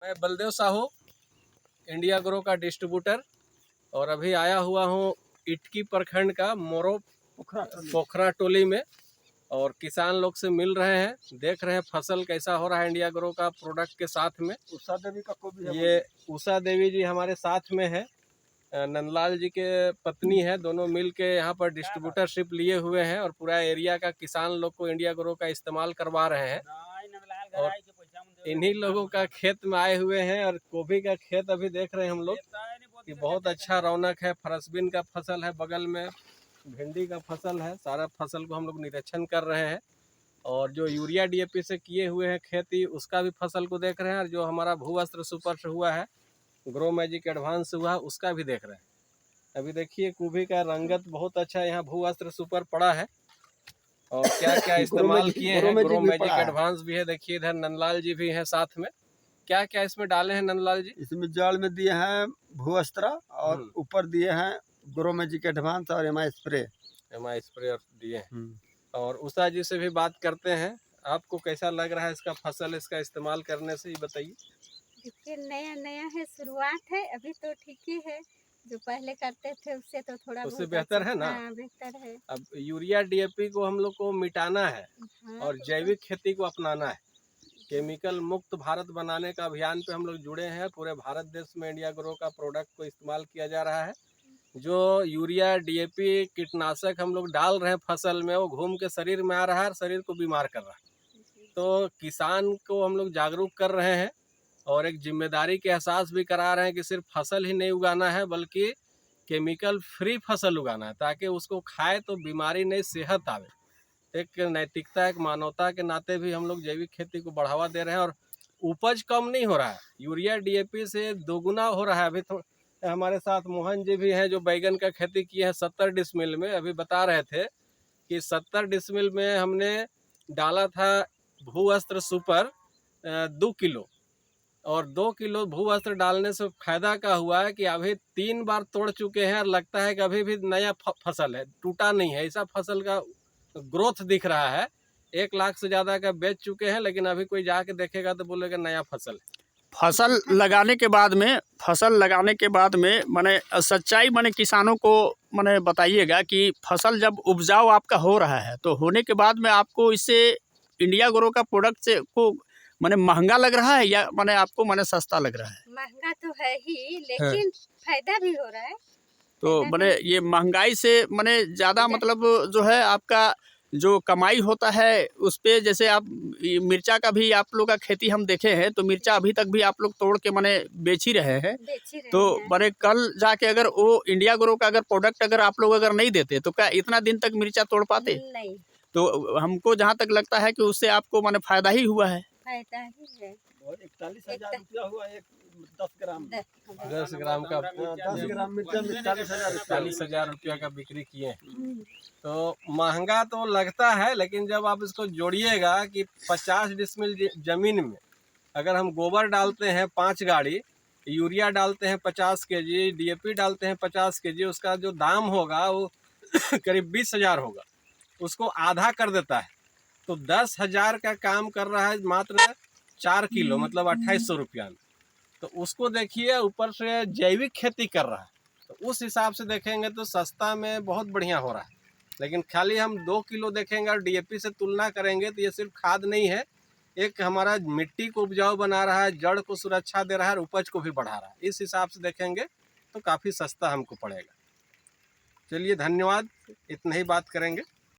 मैं Baldev Sahu, India grow का distributor, और अभी आया हुआ हूँ इटकी प्रखंड का मोरो पोखरा टोली में, और किसान लोग से मिल रहे हैं, देख रहे हैं फसल कैसा हो रहा है इंडिया ग्रो का प्रोडक्ट के साथ में। उषा देवी का को भी है, ये उषा देवी जी हमारे साथ में है, नंदलाल जी के पत्नी है, दोनों मिल के यहाँ पर डिस्ट्रीब्यूटरशिप लिए हुए हैं और पूरा एरिया का किसान लोग को इंडिया ग्रो का इस्तेमाल करवा रहे हैं। और इन्हीं लोगों का खेत में आए हुए हैं, और गोभी का खेत अभी देख रहे हैं हम लोग कि बहुत अच्छा रौनक है। फरसबीन का फसल है, बगल में भिंडी का फसल है, सारा फसल को हम लोग निरीक्षण कर रहे हैं। और जो यूरिया डीएपी से किए हुए हैं खेती, उसका भी फसल को देख रहे हैं, और जो हमारा भूवस्त्र सुपर से हुआ है, ग्रो मैजिक एडवांस हुआ, उसका भी देख रहे हैं। अभी देखिए गोभी का रंगत बहुत अच्छा यहाँ भूवस्त्र सुपर पड़ा है, और क्या क्या इस्तेमाल किए हैं। ग्रो मैजिक एडवांस भी है, देखिए इधर नंदलाल जी भी हैं साथ में। क्या क्या इसमें डाले हैं नंदलाल जी? इसमें जड़ में दिए हैं भूअस्त्र और ऊपर दिए हैं ग्रो मैजिक एडवांस और एमआई स्प्रे दिए हैं। और उषा जी से भी बात करते हैं, आपको कैसा लग रहा है इसका फसल, इसका इस्तेमाल करने से, ये बताइए। देखिए नया नया है, शुरुआत है, अभी तो ठीक ही है। जो पहले करते थे उससे तो थोड़ा उससे बहुत बेहतर है ना? हाँ, बेहतर है। अब यूरिया डीएपी को हम लोग को मिटाना है, हाँ, और जैविक खेती को अपनाना है। केमिकल मुक्त भारत बनाने का अभियान पे हम लोग जुड़े हैं। पूरे भारत देश में इंडिया ग्रो का प्रोडक्ट को इस्तेमाल किया जा रहा है। जो यूरिया डीएपी कीटनाशक हम लोग डाल रहे हैं फसल में, वो घूम के शरीर में आ रहा है और शरीर को बीमार कर रहा है। तो किसान को हम लोग जागरूक कर रहे हैं, और एक जिम्मेदारी के एहसास भी करा रहे हैं कि सिर्फ फसल ही नहीं उगाना है, बल्कि केमिकल फ्री फसल उगाना है, ताकि उसको खाए तो बीमारी नहीं, सेहत आवे। एक नैतिकता, एक मानवता के नाते भी हम लोग जैविक खेती को बढ़ावा दे रहे हैं। और उपज कम नहीं हो रहा है, यूरिया डीएपी से दोगुना हो रहा है। अभी हमारे साथ मोहन जी भी हैं, जो बैगन का खेती किए हैं 70 डिसमिल में। अभी बता रहे थे कि 70 डिसमिल में हमने डाला था भूअस्त्र सुपर 2 किलो, और 2 किलो भूअस्त्र डालने से फायदा क्या हुआ है कि अभी 3 बार तोड़ चुके हैं, और लगता है कि अभी भी नया फसल है, टूटा नहीं है। ऐसा फसल का ग्रोथ दिख रहा है। 1 लाख से ज़्यादा का बेच चुके हैं, लेकिन अभी कोई जाके देखेगा तो बोलेगा नया फसल है। फसल लगाने के बाद में माने सच्चाई माने किसानों को माने बताइएगा कि फसल जब उपजाऊ आपका हो रहा है, तो होने के बाद में आपको इससे इंडिया ग्रो का प्रोडक्ट से को माने महंगा लग रहा है या माने आपको माने सस्ता लग रहा है? महंगा तो है ही, लेकिन फायदा भी हो रहा है। तो माने ये महंगाई से माने ज़्यादा मतलब जो है आपका जो कमाई होता है उस पे, जैसे आप मिर्चा का भी आप लोग का खेती हम देखे हैं, तो मिर्चा अभी तक भी आप लोग तोड़ के माने बेच ही रहे हैं। तो माने कल जाके अगर वो इंडिया ग्रो का अगर प्रोडक्ट अगर आप लोग अगर नहीं देते, तो क्या इतना दिन तक मिर्चा तोड़ पाते? नहीं। तो हमको जहाँ तक लगता है कि उससे आपको माने फायदा ही हुआ है। फायदा ही है। 41,000 रुपया हुआ एक 10 ग्राम 10 ग्राम का 10 ग्राम मिर्चा में 40,000 रुपया का बिक्री किए। तो महंगा तो लगता है, लेकिन जब आप इसको जोड़िएगा कि 50 डिसमिल जमीन में अगर हम गोबर डालते हैं 5 गाड़ी, यूरिया डालते हैं 50 केजी, डीएपी डालते हैं 50 केजी, उसका जो दाम होगा वो करीब 20,000 होगा, उसको आधा कर देता है। तो 10,000 का काम कर रहा है मात्र 4 किलो, मतलब 2800 रुपया में। तो उसको देखिए, ऊपर से जैविक खेती कर रहा है, तो उस हिसाब से देखेंगे तो सस्ता में बहुत बढ़िया हो रहा है। लेकिन खाली हम 2 किलो देखेंगे और डीएपी से तुलना करेंगे, तो ये सिर्फ खाद नहीं है, एक हमारा मिट्टी को उपजाऊ बना रहा है, जड़ को सुरक्षा दे रहा है, और उपज को भी बढ़ा रहा है। इस हिसाब से देखेंगे तो काफ़ी सस्ता हमको पड़ेगा। चलिए धन्यवाद, इतना ही बात करेंगे।